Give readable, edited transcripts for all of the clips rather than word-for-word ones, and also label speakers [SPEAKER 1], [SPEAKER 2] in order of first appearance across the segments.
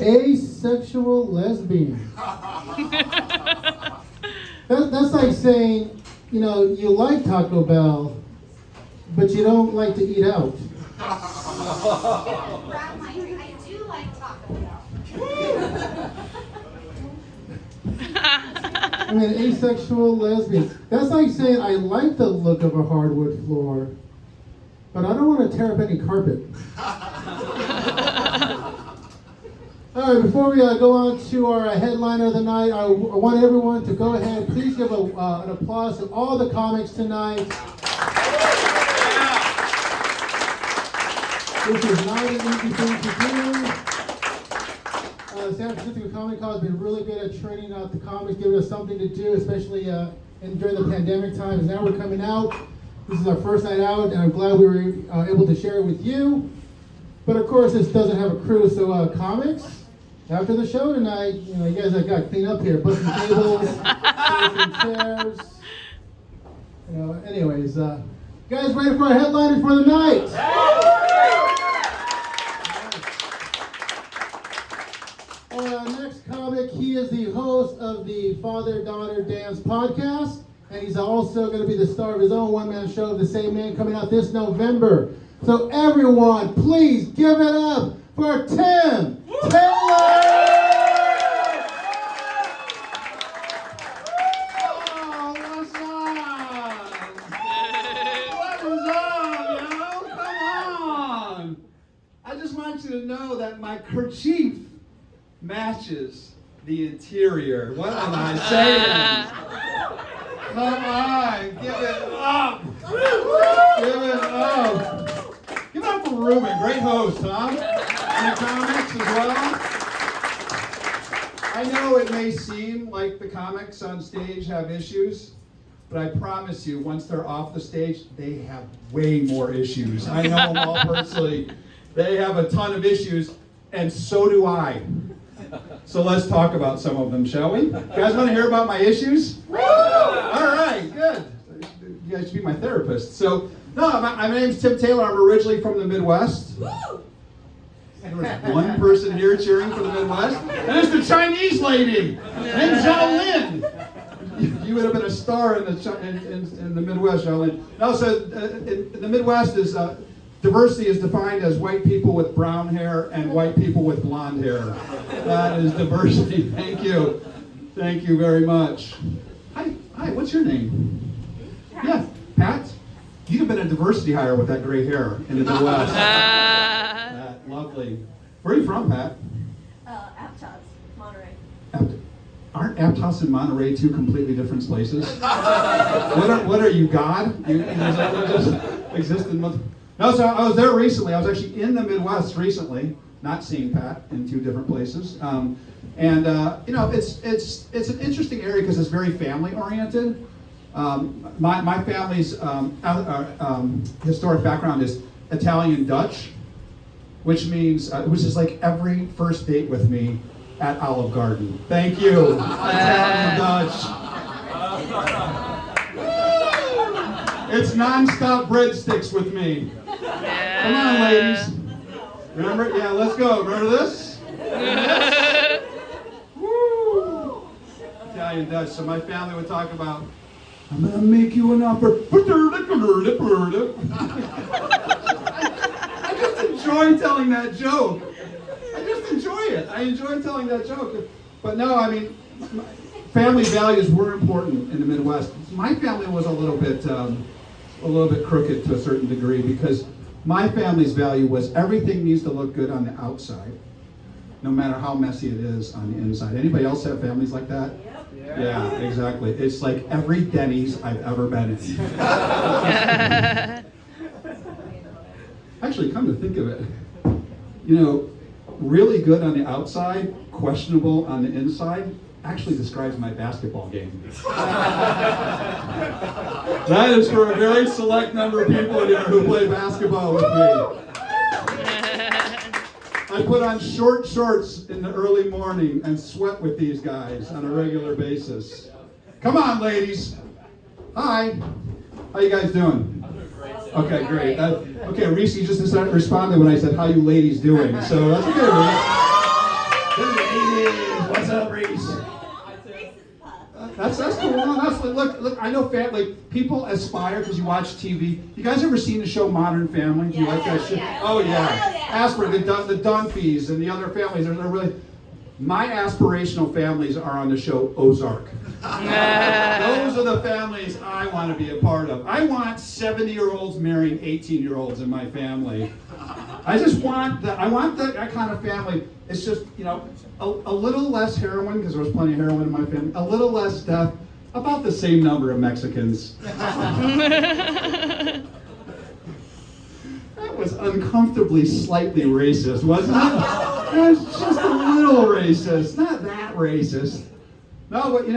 [SPEAKER 1] Asexual lesbian. That's like saying, you know, you like Taco Bell, but you don't like to eat out.
[SPEAKER 2] I do like Taco Bell.
[SPEAKER 1] I mean, asexual lesbian. That's like saying I like the look of a hardwood floor, but I don't want to tear up any carpet. All right, before we go on to our headliner of the night, I want everyone to go ahead. Please give an applause to all the comics tonight. This is not an easy thing to do. San Francisco Comic Con has been really good at training out the comics, giving us something to do, especially during the pandemic times. Now we're coming out. This is our first night out, and I'm glad we were able to share it with you. But of course, this doesn't have a crew, so comics, after the show tonight, you know, you guys have got to clean up here, put some tables, some chairs. You know, anyways, you guys ready for our headliner for the night? Our next comic, he is the host of the Father-Daughter Dance podcast, and he's also going to be the star of his own one-man show of the same name coming out this November. So everyone, please give it up for Tim Taylor!
[SPEAKER 3] Oh, what's up? What is up, yo? Come on! I just want you to know that my kerchief matches the interior. What am I saying? Come on, give it up! Give it up! Give it up for Ruben, great host, huh? In the comics as well. I know it may seem like the comics on stage have issues, but I promise you, once they're off the stage, they have way more issues. I know them all personally. They have a ton of issues, and so do I. So let's talk about some of them, shall we? You guys want to hear about my issues? Woo! All right, good. You guys should be my therapist. So, no, my name's Tim Taylor. I'm originally from the Midwest. Woo! There was one person here cheering for the Midwest, and it's the Chinese lady named Zhao Lin. You would have been a star in the Midwest, Zhao Lin. No, so in the Midwest is diversity is defined as white people with brown hair and white people with blonde hair. That is diversity. Thank you. Thank you very much. Hi. What's your name? Pat. Yeah, Pat. You'd have been a diversity hire with that gray hair in the Midwest. Lovely. Where are you from, Pat?
[SPEAKER 2] Aptos, Monterey.
[SPEAKER 3] Aren't Aptos and Monterey two completely different places? What are you, God? You just exist in both. No, so I was there recently. I was actually in the Midwest recently, not seeing Pat in two different places. You know, it's an interesting area because it's very family oriented. My family's historic background is Italian Dutch, which means which is like every first date with me at Olive Garden. Thank you, Italian Dutch. It's non-stop breadsticks with me. Come on, ladies. Remember? Yeah, let's go. Remember this? Woo! Italian Dutch. So my family would talk about, I'm gonna make you an offer. I just enjoy telling that joke. I just enjoy it. I enjoy telling that joke. But no, I mean, family values were important in the Midwest. My family was a little bit crooked to a certain degree because my family's value was everything needs to look good on the outside, no matter how messy it is on the inside. Anybody else have families like that? Yep. Yeah, exactly. It's like every Denny's I've ever been in. Actually, come to think of it, you know, really good on the outside, questionable on the inside, actually describes my basketball game. That is for a very select number of people here who play basketball with me. I put on short shorts in the early morning and sweat with these guys on a regular basis. Come on, ladies. Hi. How you guys doing? Okay, great. Okay, Reese just responded when I said, how you ladies doing? So that's okay, Reese. up, Reese?
[SPEAKER 2] Reese's Puff.
[SPEAKER 3] That's cool. No, look. I know people aspire because you watch TV. You guys ever seen the show Modern Family? Do you like that shit?
[SPEAKER 2] Yeah.
[SPEAKER 3] Oh yeah.
[SPEAKER 2] Hell yeah.
[SPEAKER 3] Asper, the Dunphys and the other families. They're really. My aspirational families are on the show Ozark. Those are the families I want to be a part of. I want 70-year-olds marrying 18-year-olds in my family. I just want that. I want that kind of family. It's just, a little less heroin, because there was plenty of heroin in my family. A little less death. About the same number of Mexicans. That was uncomfortably slightly racist, wasn't it? It was just a little racist. Not that racist. No, but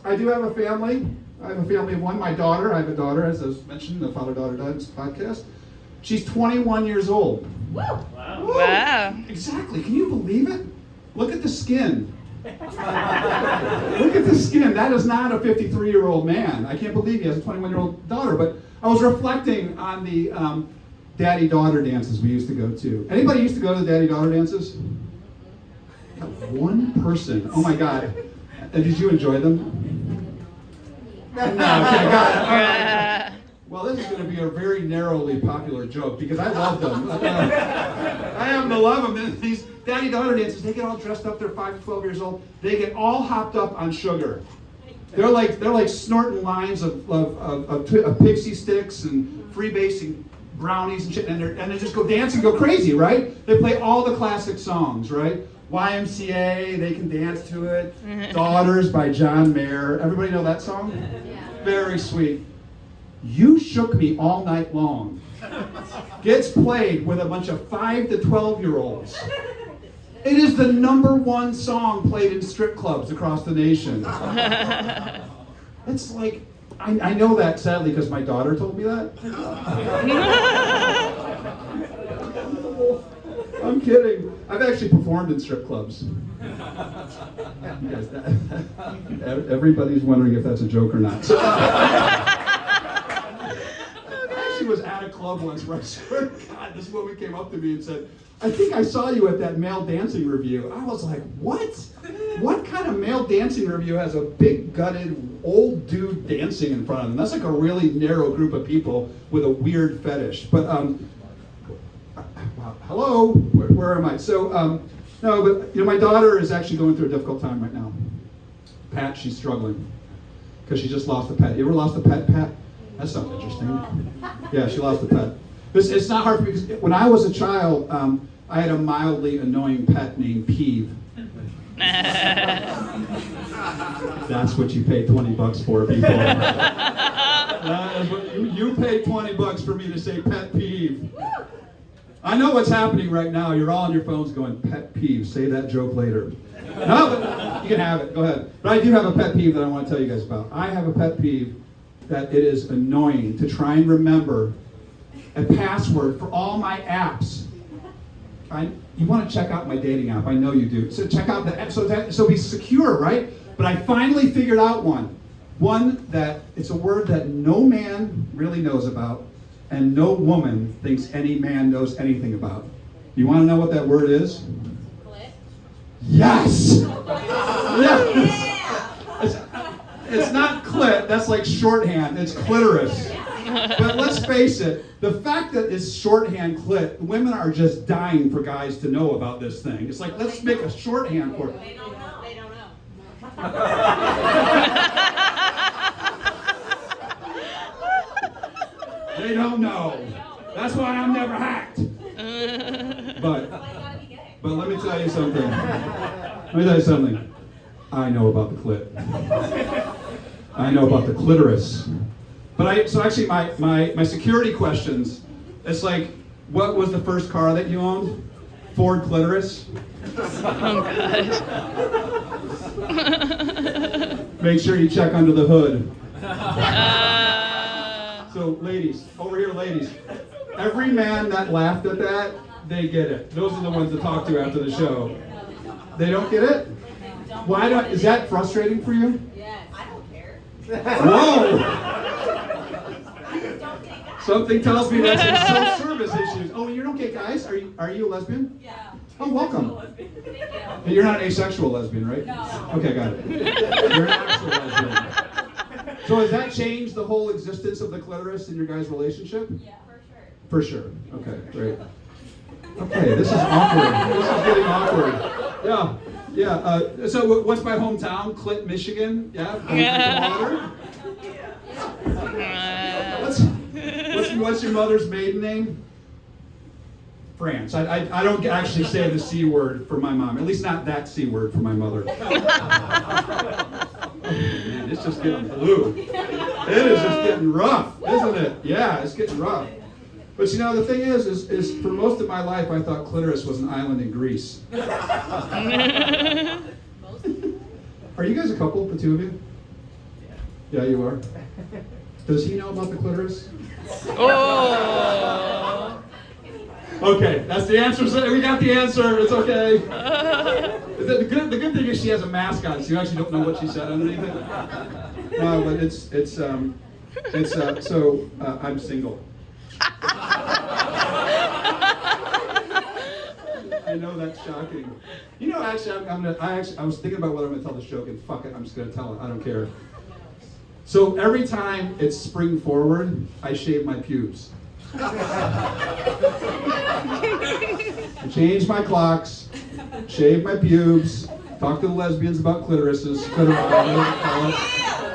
[SPEAKER 3] I do have a family. I have a family of one. My daughter, I have a daughter, as I was mentioned, the Father-Daughter podcast. She's 21 years old.
[SPEAKER 2] Woo!
[SPEAKER 3] Woo!
[SPEAKER 4] Wow.
[SPEAKER 3] Exactly. Can you believe it? Look at the skin. Look at the skin. That is not a 53-year-old man. I can't believe he has a 21-year-old daughter. But I was reflecting on the daddy-daughter dances we used to go to. Anybody used to go to the daddy-daughter dances? One person. Oh my God. Did you enjoy them? No, okay, got it. All right. Well, this is going to be a very narrowly popular joke because I love them. I happen to love them. And these daddy-daughter dances, they get all dressed up. They're 5 to 12 years old. They get all hopped up on sugar. They're like snorting lines of pixie sticks and freebasing brownies and shit, and they just go dance and go crazy, right? They play all the classic songs, right? YMCA, they can dance to it. Daughters by John Mayer. Everybody know that song?
[SPEAKER 2] Yeah.
[SPEAKER 3] Very sweet. You Shook Me All Night Long gets played with a bunch of 5 to 12-year-olds. It is the #1 song played in strip clubs across the nation. It's like, I know that sadly because my daughter told me that. I'm kidding. I've actually performed in strip clubs. You guys, everybody's wondering if that's a joke or not. I actually was at a club once where I swear to God, this woman came up to me and said, I think I saw you at that male dancing review. I was like, what? What kind of male dancing review has a big gutted old dude dancing in front of them? That's like a really narrow group of people with a weird fetish. But hello, where am I? So no, but my daughter is actually going through a difficult time right now. Pat, she's struggling because she just lost a pet. You ever lost a pet, Pat? That sounds interesting. Yeah, she lost a pet. It's not hard for me because when I was a child, I had a mildly annoying pet named Peeve. That's what you pay $20 for, people. You pay $20 for me to say pet peeve. I know what's happening right now. You're all on your phones going, pet peeve, say that joke later. No, but you can have it. Go ahead. But I do have a pet peeve that I want to tell you guys about. I have a pet peeve that it is annoying to try and remember a password for all my apps. You want to check out my dating app. I know you do. So check out the app. So be secure, right? But I finally figured out one. One that it's a word that no man really knows about and no woman thinks any man knows anything about. You want to know what that word is?
[SPEAKER 2] Clit.
[SPEAKER 3] Yes!
[SPEAKER 2] Yeah.
[SPEAKER 3] It's not clit, that's like shorthand, it's clitoris. But let's face it, the fact that it's shorthand clit, women are just dying for guys to know about this thing. It's like, let's make a shorthand for it.
[SPEAKER 2] They don't know. They don't know.
[SPEAKER 3] They don't know. That's why I'm never hacked. But let me tell you something. I know about the clit. I know about the clitoris. But so actually my security questions, it's like, what was the first car that you owned? Ford Clitoris?
[SPEAKER 4] Oh, God.
[SPEAKER 3] Make sure you check under the hood. So ladies, over here ladies, every man that laughed at that, they get it. Those are the ones to talk to after the show. They don't get it? Why don't, is that frustrating for you?
[SPEAKER 2] Yeah, I don't care.
[SPEAKER 3] Whoa!
[SPEAKER 2] I just don't get guys.
[SPEAKER 3] Something tells me that's some self-service issues. Oh, you don't get guys? Are you a lesbian?
[SPEAKER 2] Yeah.
[SPEAKER 3] Oh, welcome.
[SPEAKER 2] Thank you.
[SPEAKER 3] And you're not an asexual lesbian, right?
[SPEAKER 2] No.
[SPEAKER 3] Okay, got it. You're an actual lesbian. So has that changed the whole existence of the clitoris in your guys' relationship?
[SPEAKER 2] Yeah, for sure.
[SPEAKER 3] For sure. Okay, great. Okay, this is awkward. This is getting awkward. Yeah. So what's my hometown? Clit, Michigan. Yeah. What's your mother's maiden name? France. I don't actually say the C word for my mom. At least not that C word for my mother. Oh, man, it's just getting blue. It is just getting rough, isn't it? Yeah, it's getting rough. But you know, the thing is for most of my life, I thought clitoris was an island in Greece. Are you guys a couple, the two of you? Yeah, you are. Does he know about the clitoris?
[SPEAKER 4] Oh.
[SPEAKER 3] Okay, that's the answer. We got the answer. It's okay. The good thing is she has a mask on, so you actually don't know what she said underneath it. No, but so I'm single. I know that's shocking. You know, actually, I was thinking about whether I'm gonna tell this joke, and fuck it, I'm just gonna tell it. I don't care. So every time it's spring forward, I shave my pubes. I change my clocks, shave my pubes, talk to the lesbians about clitorises,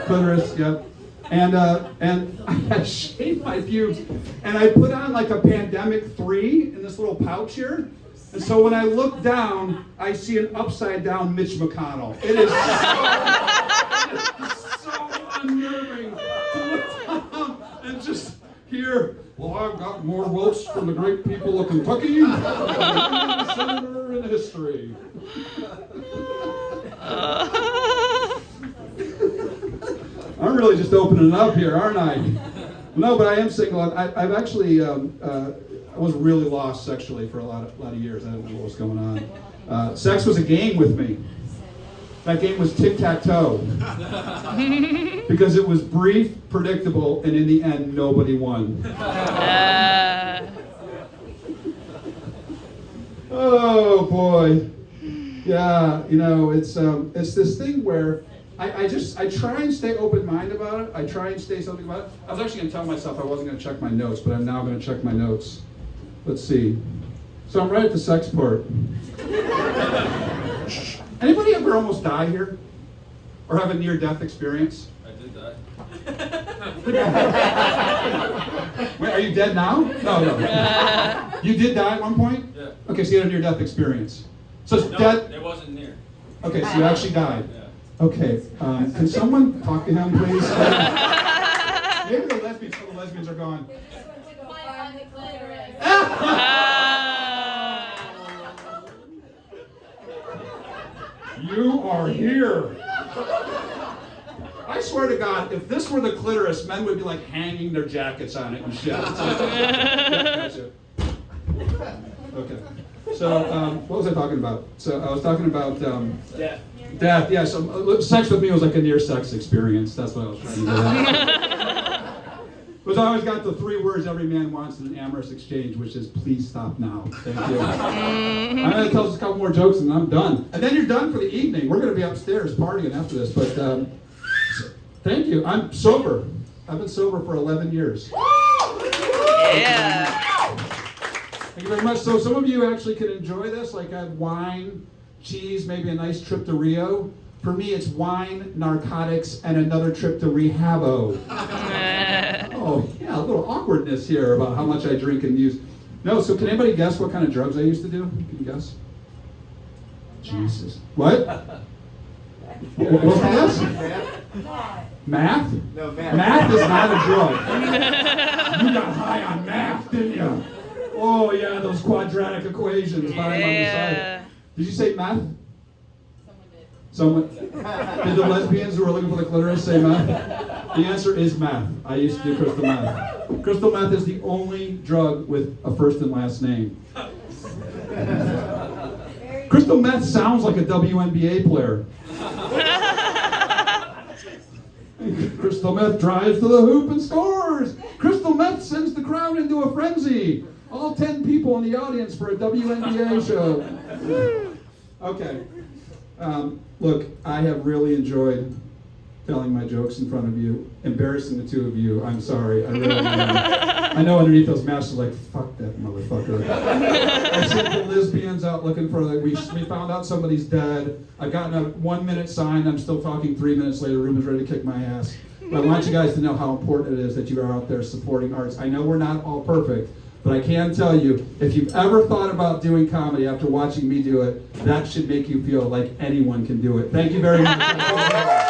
[SPEAKER 3] clitoris, yep. And I shave my pubes, and I put on like a Pandemic 3 in this little pouch here. And so when I look down, I see an upside down Mitch McConnell. It is so unnerving to look down and just hear, well, I've got more votes from the great people of Kentucky than any senator in history. I'm really just opening it up here, aren't I? No, but I am single. I've actually, I was really lost sexually for a lot of years. I didn't know what was going on. Sex was a game with me. That game was tic-tac-toe. Because it was brief, predictable, and in the end, nobody won. Oh boy. Yeah, you know, it's this thing where I try and stay open-minded about it. I try and stay something about it. I was actually going to tell myself I wasn't going to check my notes, but I'm now going to check my notes. Let's see. So I'm right at the sex part. Anybody ever almost die here? Or have a near-death experience?
[SPEAKER 5] I did die.
[SPEAKER 3] Wait, are you dead now? No. You did die at one point?
[SPEAKER 5] Yeah.
[SPEAKER 3] Okay, so you had a near-death experience. So it's
[SPEAKER 5] No,
[SPEAKER 3] dead.
[SPEAKER 5] it wasn't near.
[SPEAKER 3] Okay, so you actually died.
[SPEAKER 5] Yeah.
[SPEAKER 3] Okay, can someone talk to him, please? Maybe the lesbians are gone.
[SPEAKER 2] Find the clitoris.
[SPEAKER 3] You are here. I swear to God, if this were the clitoris, men would be like hanging their jackets on it and shit. Gotcha. Okay. So, what was I talking about? So I was talking about
[SPEAKER 5] Death.
[SPEAKER 3] death. Yeah. So sex with me was like a near-sex experience. That's what I was trying to get at. But I always got the 3 words every man wants in an amorous exchange, which is "please stop now." Thank you. I'm going to tell us a couple more jokes and I'm done. And then you're done for the evening. We're going to be upstairs partying after this. But thank you. I'm sober. I've been sober for 11 years.
[SPEAKER 4] Yeah.
[SPEAKER 3] Thank you very much. So some of you actually can enjoy this, like I have wine, cheese, maybe a nice trip to Rio. For me, it's wine, narcotics, and another trip to Rehabo. Oh, yeah, a little awkwardness here about how much I drink and use. No, so can anybody guess what kind of drugs I used to do? Can you guess? Jesus. What? What was that? Math?
[SPEAKER 6] No, math.
[SPEAKER 3] Math is not a drug. You got high on math, didn't you? Oh, yeah, those quadratic equations lying on the side. Did you say math? Someone? Did the lesbians who were looking for the clitoris say math? The answer is math. I used to do crystal meth. Crystal meth is the only drug with a first and last name. Crystal meth sounds like a WNBA player. Crystal meth drives to the hoop and scores. Crystal meth sends the crowd into a frenzy. All 10 people in the audience for a WNBA show. Okay. Look, I have really enjoyed telling my jokes in front of you, embarrassing the two of you. I'm sorry, I really am. I know underneath those masks are like, fuck that motherfucker. I sent the lesbians out looking for, like, we found out somebody's dead. I've gotten a 1-minute sign. I'm still talking 3 minutes later. Ruben's ready to kick my ass. But I want you guys to know how important it is that you are out there supporting arts. I know we're not all perfect, but I can tell you, if you've ever thought about doing comedy after watching me do it, that should make you feel like anyone can do it. Thank you very much.